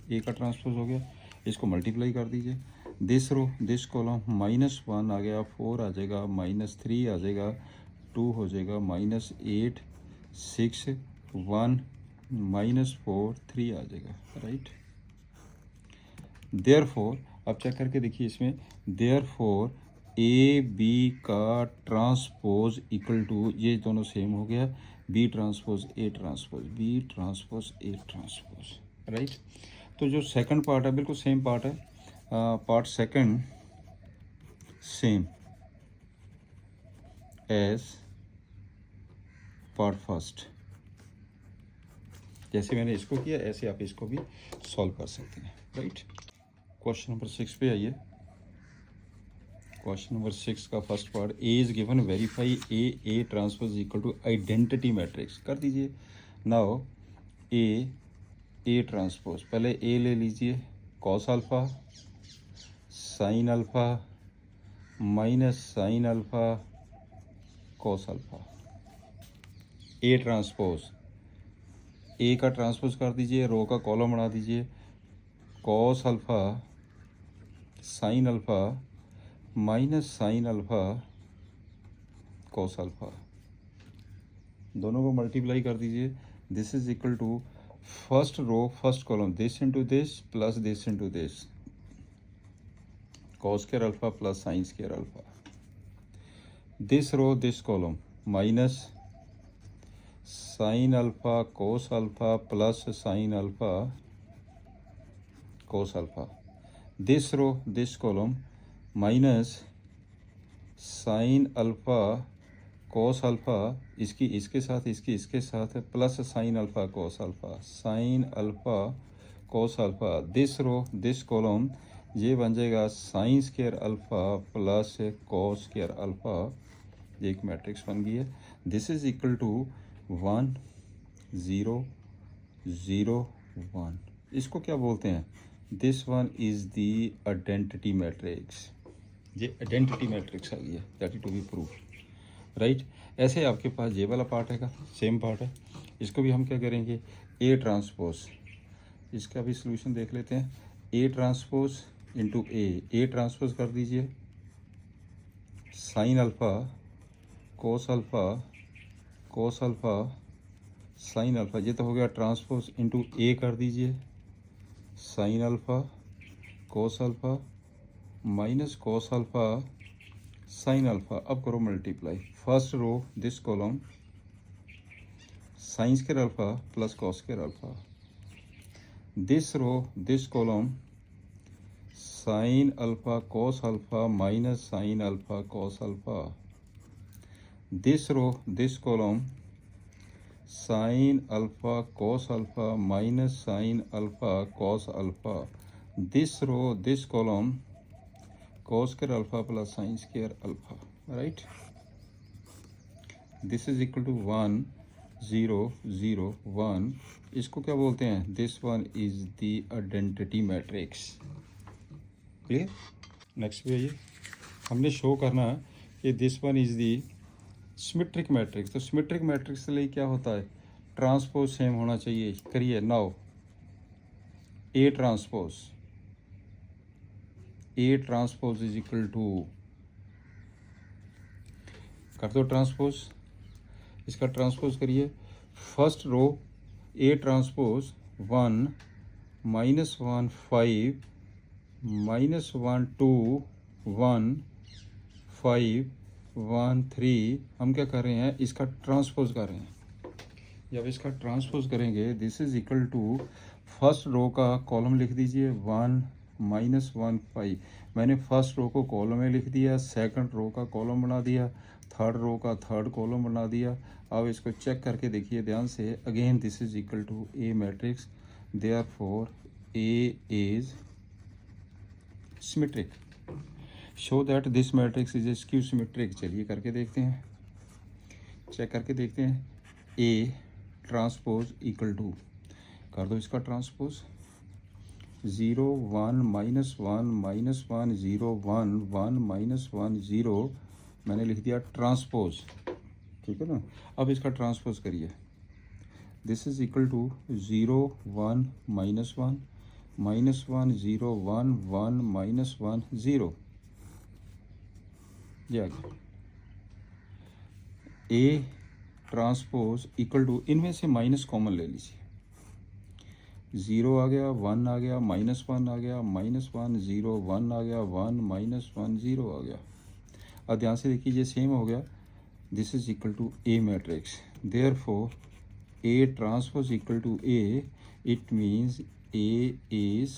ए का ट्रांसपोज हो गया। इसको मल्टीप्लाई कर दीजिए, दिस रो दिस कॉलम, -1 आ गया, 4 आ जाएगा, -3 आ जाएगा, 2 हो जाएगा, -8 6 1 -4 3 आ जाएगा, राइट। देयरफॉर अब चेक करके देखिए इसमें, देयरफॉर ए बी का ट्रांसपोज इक्वल टू, ये दोनों सेम हो गया, B transpose A transpose, B transpose A transpose, right. तो जो सेकंड पार्ट है बिल्कुल सेम पार्ट है, part second same as part first. जैसे मैंने इसको किया ऐसे आप इसको भी सॉल्व कर सकते हैं, राइट। क्वेश्चन नंबर 6 पे आइए। क्वेश्चन नंबर 6 का first part, A is given, verify A transpose equal to identity matrix, कर दीजिए। नाउ ए ट्रांसपोज, पहले ए ले लीजिए, cos alpha sine alpha minus sine alpha cos alpha. A transpose, A का ट्रांसपोज कर दीजिए, रो का कॉलम बना दीजिए, cos alpha sine alpha minus sine alpha cos alpha, दोनों को मल्टीप्लाई कर दीजिए, this is equal to first row first column, this into this plus this into this, cos square alpha plus sine square alpha, this row this column, minus sine alpha cos alpha plus sine alpha cos alpha, this row this column, minus sine alpha cos alpha, इसकी इसके साथ इसकी इसके साथ plus sine alpha cos alpha, sine alpha cos alpha, this row this column, ये बन जाएगा sine square alpha plus cos square alpha, ये एक मैट्रिक्स बन गई है। दिस इज इक्वल टू 1 0 0 1, इसको क्या बोलते हैं, this one is the identity matrix, ये आइडेंटिटी मैट्रिक्स आ गई है, that is to be prove, right. ऐसे आपके पास ये वाला पार्ट है, सेम पार्ट है, इसको भी हम क्या करेंगे, ए ट्रांसपोज, इसका भी सोल्यूशन देख लेते हैं, A transpose into A transpose कर दीजिए, sine alpha cos alpha sine alpha, ये तो हो गया ट्रांसपोज, इंटू ए कर दीजिए, sine alpha cos alpha minus cos alpha sine alpha. अब करो multiply, first row this column sine square alpha plus cos square alpha, this row this column sine alpha cos alpha minus sine alpha cos alpha, this row this column sine alpha cos alpha minus sine alpha cos alpha, this row this column cos square alpha plus sine square alpha, right. This is equal to 1 0 0 1। इसको क्या बोलते हैं? This one is the identity matrix. Clear? Next पे आइए, हमने शो करना कि this one is the symmetric matrix. तो सिमेट्रिक मैट्रिक्स के लिए क्या होता है? ट्रांसपोज सेम होना चाहिए। करिए now, A transpose is equal to, कर दो ट्रांसपोज, इसका ट्रांसपोज करिए। First row A transpose 1 -1 5 -1 2 1 5 1 3। हम क्या कर रहे हैं? इसका ट्रांसपोज कर रहे हैं। जब इसका ट्रांसपोज करेंगे, this is equal to, first row का कॉलम लिख दीजिए 1 -1 5। मैंने फर्स्ट रो को कॉलम में लिख दिया, सेकंड रो का कॉलम बना दिया, थर्ड रो का थर्ड कॉलम बना दिया। अब इसको चेक करके देखिए ध्यान से। Again this is equal to A matrix, therefore A is symmetric. Show that this matrix is a skew symmetric. चलिए करके देखते हैं, चेक करके देखते हैं। ए ट्रांसपोज इक्वल टू, कर दो इसका ट्रांसपोज, 0 1 -1 -1 0 1 1 -1 0। मैंने लिख दिया ट्रांसपोज, ठीक है ना। अब इसका ट्रांसपोज करिए। This is equal to 0 1 -1 -1 0 1 1 -1 0। ये आ गया। ए ट्रांसपोज इक्वल टू, इनमें से माइनस कॉमन ले लीजिए। 0 आ गया, 1 आ गया, -1 आ गया, -1 0 1 आ गया, 1 -1 0 आ गया। अब ध्यान से देखिए, ये सेम हो गया। This is equal to A matrix, therefore A transpose equal to A. It means A is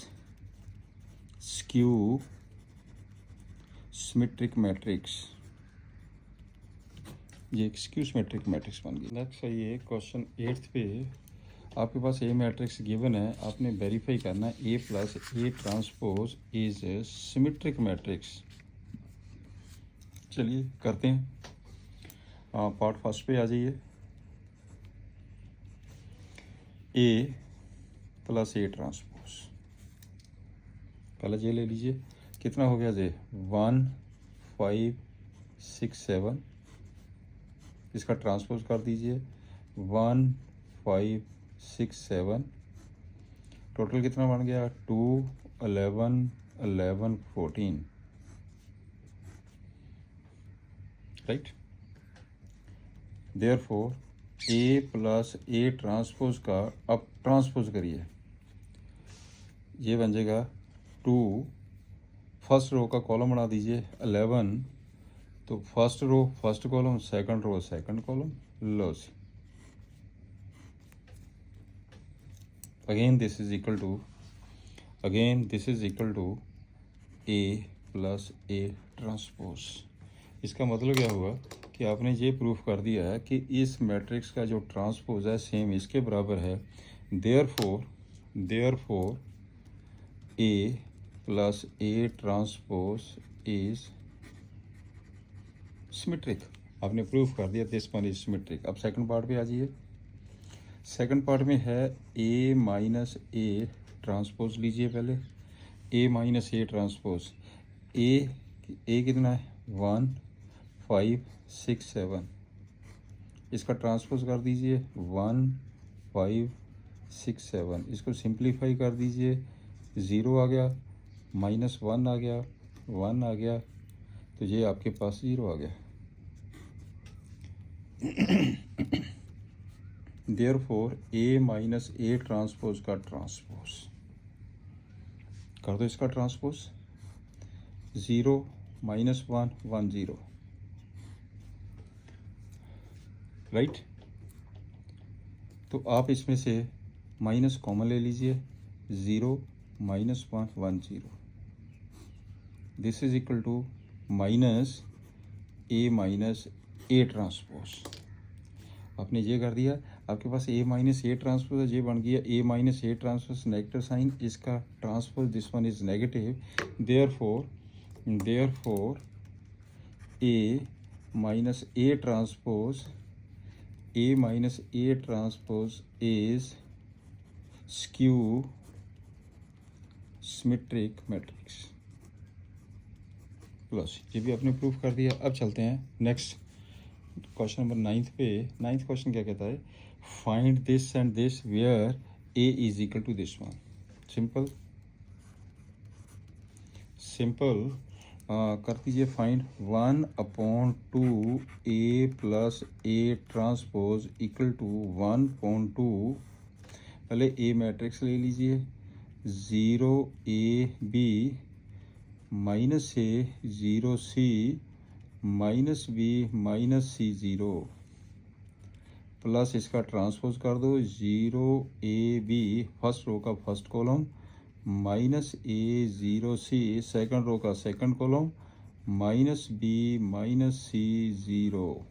skew symmetric matrix. ये एक स्क्यू सिमेट्रिक मैट्रिक्स बन गई। नेक्स्ट है ये क्वेश्चन 8th पे, आपके पास ए मैट्रिक्स गिवन है, आपने वेरीफाई करना है A plus A transpose is symmetric matrix. चलिए करते हैं। पार्ट फर्स्ट पे आ जाइए। ए प्लस ए ट्रांसपोज, पहले ये ले लीजिए। कितना हो गया जे? 1 5 6 7। इसका ट्रांसपोज कर दीजिए 1 5 6 7। टोटल कितना बन गया? 2 11 11 14, right. Therefore A plus A transpose का अब ट्रांसपोज करिए, ये बन जाएगा 2। फर्स्ट रो का कॉलम बना दीजिए 11, तो first row first column, second row second column, लो सी। Again this is equal to A plus A transpose. इसका मतलब क्या हुआ कि आपने ये प्रूफ कर दिया है कि इस मैट्रिक्स का जो ट्रांसपोज है सेम इसके बराबर है। Therefore A plus A transpose is symmetric. आपने प्रूफ कर दिया दिस वन इज सिमेट्रिक। अब सेकंड पार्ट पे आ जाइए। सेकंड पार्ट में है ए माइनस ए ट्रांसपोज लीजिए पहले। ए माइनस ए ट्रांसपोज, ए कितना है? 1 5 6 7। इसका ट्रांसपोज कर दीजिए 1 5 6 7। इसको सिंप्लीफाई कर दीजिए, 0 आ गया, -1 आ गया, 1 आ गया, तो ये आपके पास 0 आ गया। Therefore A minus A transpose का ट्रांसपोज, कर दो इसका ट्रांसपोज, 0 -1 1 0, राइट। तो आप इसमें से माइनस कॉमन ले लीजिए, 0 -1 1 0, this is equal to minus A transpose. आपने ये कर दिया, आपके पास ए ट्रांसपोज है, ये बन गया ए ट्रांसपोज नेगेटिव साइन, इसका transpose this one is negative, therefore A transpose is skew symmetric matrix. Plus ये भी आपने प्रूफ कर दिया। अब चलते हैं नेक्स्ट क्वेश्चन नंबर 9 पे। 9th क्वेश्चन क्या कहता है, find this and this where A is equal to this one. Simple कर दीजिए, find 1/2 A plus A transpose equal to 1/2, पहले ए मैट्रिक्स ले लीजिए, 0 A B minus A 0 C minus B minus C 0, plus इसका ट्रांसपोज कर दो, 0 ए बी फर्स्ट रो का first column minus A 0 C second row का second column minus B minus C 0,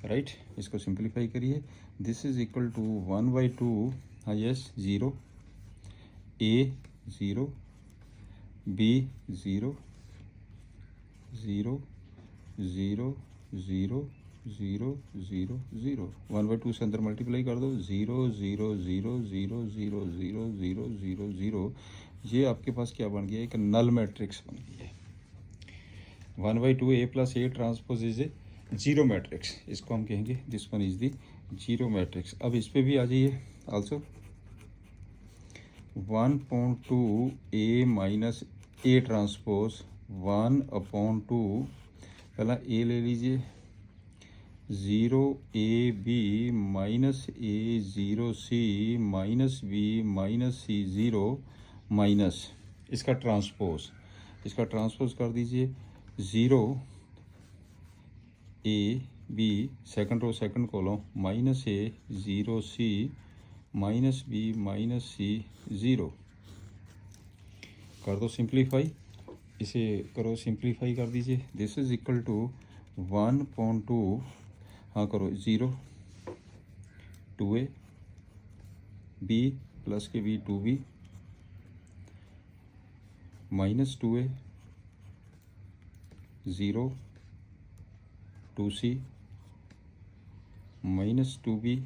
right. इसको सिंप्लीफाई करिए, दिस इज इक्वल टू 1/2, हाँ यस, 0 ए 0 बी 0 0 0 0 0 0 0, 1/2 से अंदर मल्टीप्लाई कर दो, 0 0 0 0 0 0 0 0 0, ये आपके पास क्या बन गया, एक नल मैट्रिक्स बन गया है। 1/2 A plus A transpose is a zero matrix, इसको हम कहेंगे this one is the zero matrix. अब इस पे भी आ जाइए also, 1/2 A minus A transpose 1/2, पहला ए ले लीजिए, 0 A B minus A 0 C minus B minus C 0 minus इसका ट्रांसपोज कर दीजिए, 0 A B second row second column minus A 0 C minus B minus C 0, कर दो सिंप्लीफाई, इसे करो सिंप्लीफाई कर दीजिए, दिस इज इक्वल टू 1/2, हाँ करो, 0 2a b प्लस के b 2b minus 2a 0 2c minus 2b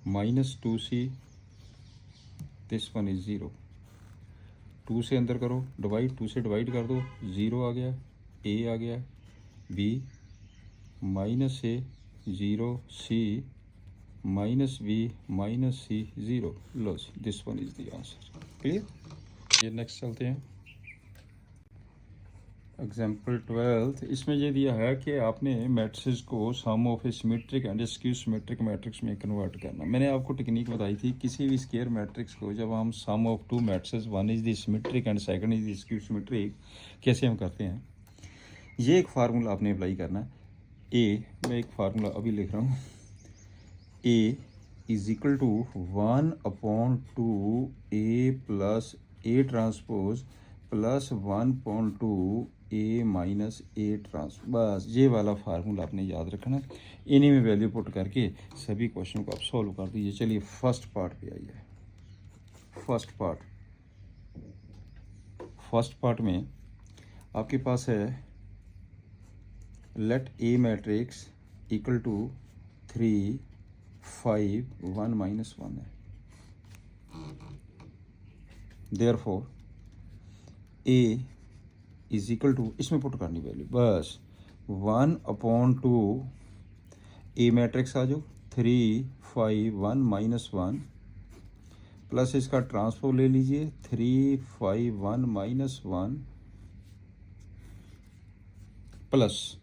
minus 2c, this one is 0, 2 से अंदर करो डिवाइड, 2 से डिवाइड कर दो, 0 आ गया, a आ गया, b minus A 0 C minus B minus C 0, लो this one is the answer. Clear. ये नेक्स्ट चलते हैं एग्जाम्पल 12। इसमें ये दिया है कि आपने मैट्रिक्स को sum of a symmetric and skew symmetric matrix में कन्वर्ट करना। मैंने आपको टेक्निक बताई थी, किसी भी स्क्वायर मैट्रिक्स को जब हम sum of two matrix, one is the symmetric and second is the skew symmetric, कैसे हम करते हैं, ये एक फार्मूला आपने अप्लाई करना है। मैं एक फार्मूला अभी लिख रहा हूँ, A is equal to 1/2 A plus A transpose plus 1/2 A minus A transpose, बस ये वाला फार्मूला आपने याद रखना। इन्हीं में वैल्यू पुट करके सभी क्वेश्चन को आप सॉल्व कर दीजिए। चलिए फर्स्ट पार्ट पे आइए। फर्स्ट पार्ट में आपके पास है, let A matrix equal to 3 5 1 -1 है, therefore A is equal to, इसमें पुट करनी वैल्यू बस 1/2 ए मैट्रिक्स आ जाओ, 3 5 1 -1 प्लस इसका ट्रांसपोज ले लीजिए, 3 5 1 -1 प्लस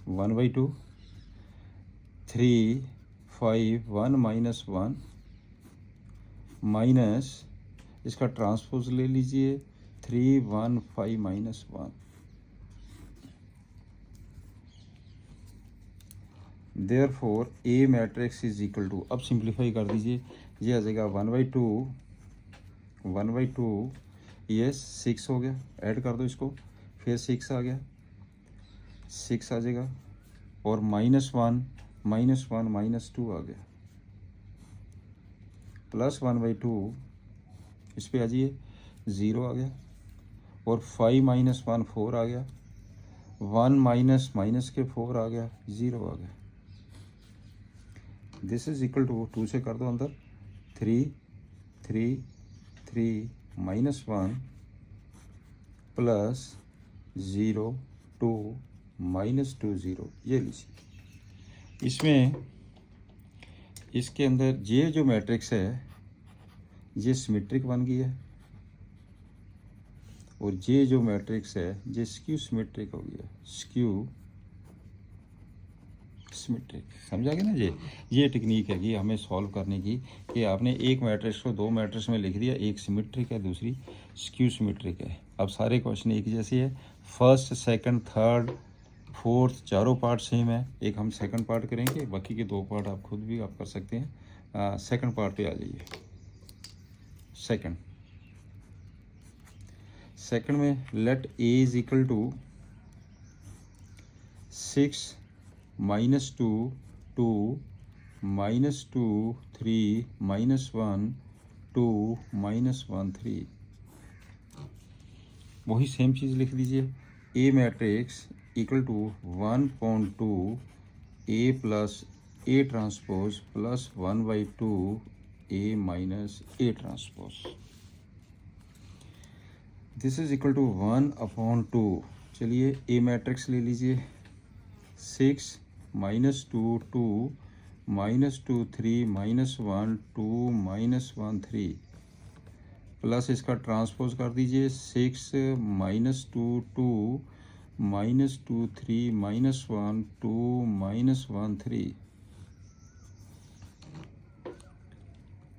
1/2 3 5 1 माइनस 1 माइनस इसका ट्रांसपोज ले लीजिए 3 1 5 minus 1। Therefore A matrix is equal to, अब सिंप्लीफाई कर दीजिए, ये आ जाएगा 1/2 ये 6 हो गया, ऐड कर दो इसको, फिर 6 आ गया, 6 आ जाएगा, और -1 -2 आ गया, प्लस 1/2 इस पे आ जाइए 0 आ गया, और 5 - 1 4 आ गया, 1 माइनस माइनस के 4 आ गया, 0 आ गया। दिस इज इक्वल टू 2 से कर दो अंदर, 3 3 3 -1 प्लस 0 2 -2 0, ये लीजिए। इसमें इसके अंदर ये जो मैट्रिक्स है ये सिमेट्रिक बन गई है, और ये जो मैट्रिक्स है ये स्क्यू सिमेट्रिक हो गया, स्क्यू सिमेट्रिक। समझा गया ना? ये टेक्निक है कि हमें सॉल्व करने की, कि आपने एक मैट्रिक्स को दो मैट्रिक्स में लिख दिया, एक सिमेट्रिक है दूसरी स्क्यू सिमेट्रिक है। अब सारे क्वेश्चन एक जैसे है, फर्स्ट सेकंड थर्ड फोर्थ चारों पार्ट सेम है। एक हम सेकंड पार्ट करेंगे, बाकी के दो पार्ट आप खुद भी आप कर सकते हैं। सेकंड पार्ट पे आ जाइए। सेकंड में let A is equal to 6 -2 2 -2 3 -1 2 -1 3। वही सेम चीज़ लिख दीजिए, A matrix equal to 1/2 A plus A transpose plus 1/2 A minus A transpose. This is equal to 1/2। चलिए ए मैट्रिक्स ले लीजिए, 6 -2 2 -2 3 -1 2 -1 3 प्लस इसका ट्रांसपोज कर दीजिए, 6 -2 2 -2 3 -1 2 -1 3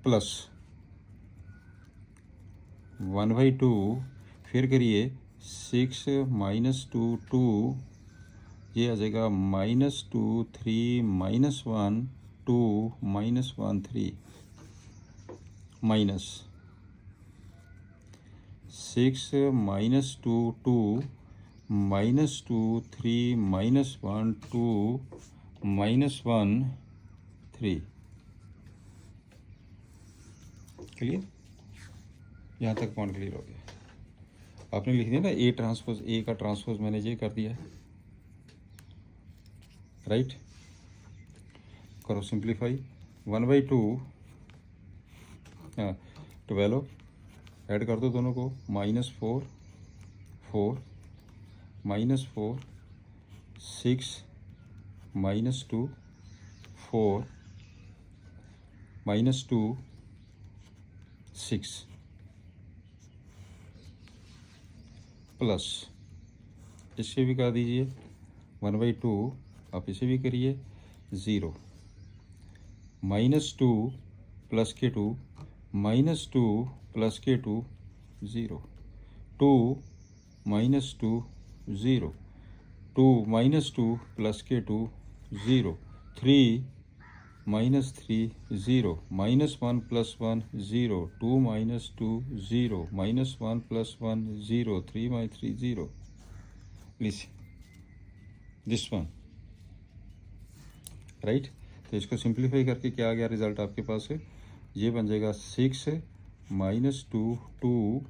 प्लस 1/2, फिर करिए 6 -2 2, ये आ जाएगा -2 3 -1 2 -1 3 माइनस 6 -2 2 -2 3 -1 2 -1 3। क्लियर? यहाँ तक पॉइंट क्लियर हो गया। आपने लिख दिया ना ए ट्रांसपोज, ए का ट्रांसपोज मैंने ये कर दिया है, राइट? करो सिंप्लीफाई, 1/2 12 ऐड कर दो दोनों को, -4 4 -4 6 -2 4 -2 6 प्लस इसे भी कर दीजिए 1/2, आप इसे भी करिए 0 -2 प्लस के 2 -2 प्लस के 2 0 2 -2 0 2 -2 प्लस के 2 0 3 -3 0 -1 + 1 0 2 -2 0 -1 + 1 0 3 - 3 0। Please this one, right? तो इसको सिंप्लीफाई करके क्या आ गया रिजल्ट आपके पास है, ये बन जाएगा 6 -2 2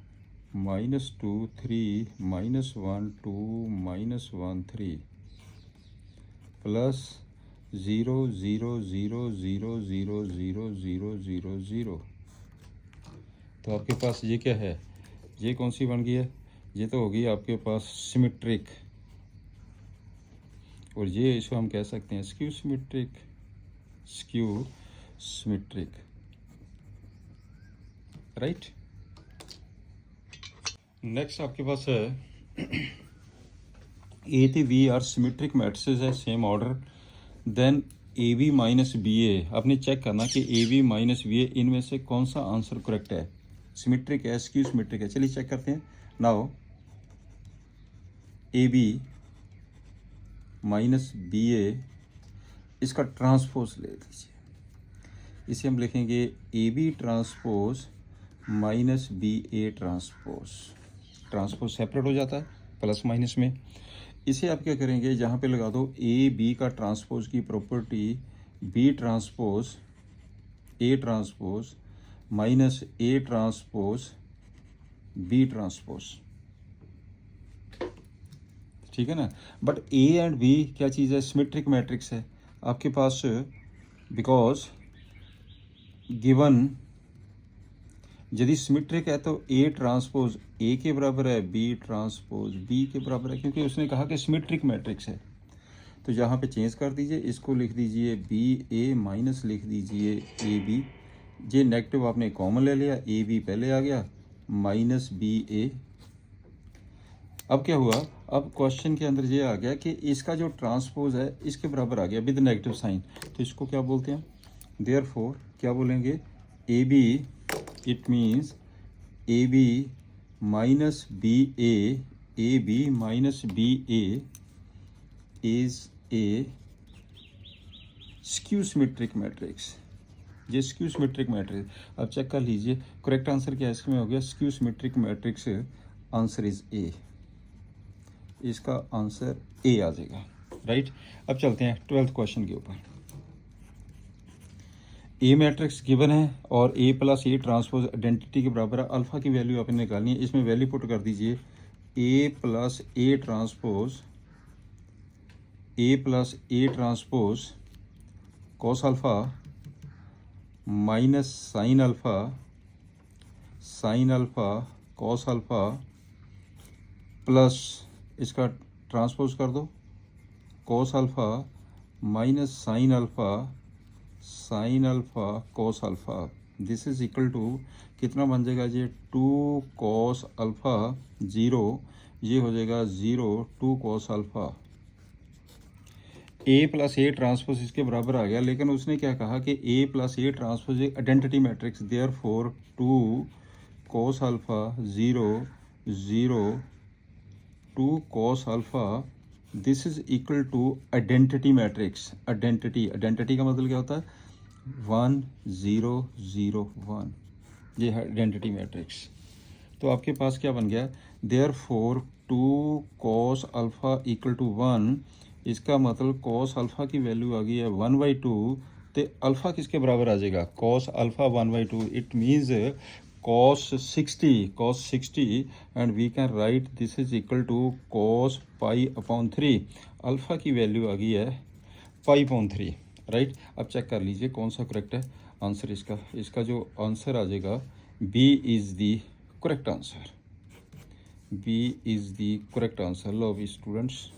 -2 3 -1 2 -1 3 प्लस 0 0 0 0 0 0 0 0 0। तो आपके पास ये क्या है, ये कौन सी बन गई है? ये तो होगी आपके पास सिमेट्रिक, और ये इसको हम कह सकते हैं skew symmetric, skew symmetric, right? Next आपके पास है A to V are symmetric matrices है, same order, then A B minus B A, आपने चेक करना कि A B minus B A इनमें से कौन सा आंसर करेक्ट है, सिमेट्रिक है, स्क्यू सिमेट्रिक है। चलिए चेक करते हैं। Now A B minus B A, इसका ट्रांसपोज ले लीजिए, इसे हम लिखेंगे A B transpose minus B A transpose. Transpose separate हो जाता है प्लस माइनस में। इसे आप क्या करेंगे, जहाँ पे लगा दो ए बी का ट्रांसपोज की property B transpose A transpose minus A transpose B transpose, ठीक है ना। बट ए एंड बी क्या चीज़ है, सिमेट्रिक मैट्रिक्स है आपके पास, बिकॉज गिवन यदि सिमेट्रिक है तो ए ट्रांसपोज ए के बराबर है, बी ट्रांसपोज बी के बराबर है, क्योंकि उसने कहा कि सिमेट्रिक मैट्रिक्स है। तो यहाँ पे चेंज कर दीजिए, इसको लिख दीजिए बी ए माइनस लिख दीजिए ए बी, ये नेगेटिव आपने कॉमन ले लिया, ए बी पहले आ गया माइनस बी ए। अब क्या हुआ, अब क्वेश्चन के अंदर ये आ गया कि इसका जो ट्रांसपोज है इसके बराबर आ गया विद नेगेटिव साइन, तो इसको क्या बोलते हैं, देयरफॉर क्या बोलेंगे, A B, it means A B minus B A B minus B A is a skew symmetric matrix. ये स्क्यू सिमेट्रिक मैट्रिक्स अब चेक कर लीजिए, करेक्ट आंसर क्या इसमें हो गया, skew symmetric matrix answer is A, इसका आंसर ए आ जाएगा, राइट। अब चलते हैं 12th क्वेश्चन के ऊपर। ए मैट्रिक्स गिवन है और ए प्लस ए ट्रांसपोज आइडेंटिटी के बराबर है, अल्फा की वैल्यू आपने निकालनी है। इसमें वैल्यू पुट कर दीजिए A plus A transpose cos alpha minus sine alpha cos alpha plus इसका ट्रांसपोज कर दो cos alpha minus sine alpha cos alpha, this is equal to कितना बन जाएगा ये 2 कॉस अल्फा 0, ये हो जाएगा 0 2 cos alpha. A plus A transpose इसके बराबर आ गया, लेकिन उसने क्या कहा कि ए प्लस ए ट्रांसपोज एक identity matrix, therefore 2 cos alpha 0 0 2 cos alpha, this is equal to identity matrix. Identity का मतलब क्या होता है 1 0 0 1, ये है आइडेंटिटी मैट्रिक्स। तो आपके पास क्या बन गया, therefore 2 cos alpha equal to 1, इसका मतलब कॉस अल्फा की वैल्यू आ गई है 1/2, तो अल्फा किसके बराबर आ जाएगा, cos alpha 1/2, it means cos 60 and we can write this is equal to cos pi upon 3, alpha की वैल्यू आ गई है पाई अपॉन 3, राइट। अब चेक कर लीजिए कौन सा करेक्ट है आंसर इसका जो आंसर आ जाएगा B is the correct answer, B is the correct answer. लो अभी स्टूडेंट्स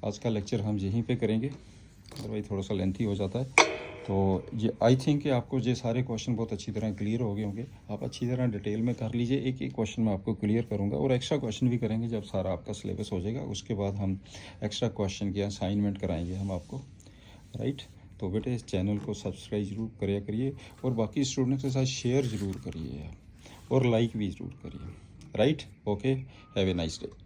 आज का लेक्चर हम यहीं पे करेंगे, अदरवाइज थोड़ा सा लेंथी हो जाता है। तो ये आई थिंक कि आपको ये सारे क्वेश्चन बहुत अच्छी तरह क्लियर हो गए होंगे, आप अच्छी तरह डिटेल में कर लीजिए। एक एक क्वेश्चन मैं आपको क्लियर करूंगा और एक्स्ट्रा क्वेश्चन भी करेंगे जब सारा आपका सिलेबस हो जाएगा, उसके बाद हम एक्स्ट्रा क्वेश्चन की असाइनमेंट कराएंगे हम आपको, राइट। तो बेटे इस चैनल को सब्सक्राइब ज़रूर करिए और बाकी स्टूडेंट्स के साथ शेयर ज़रूर करिए और लाइक भी ज़रूर करिए, right. Okay, have a nice day.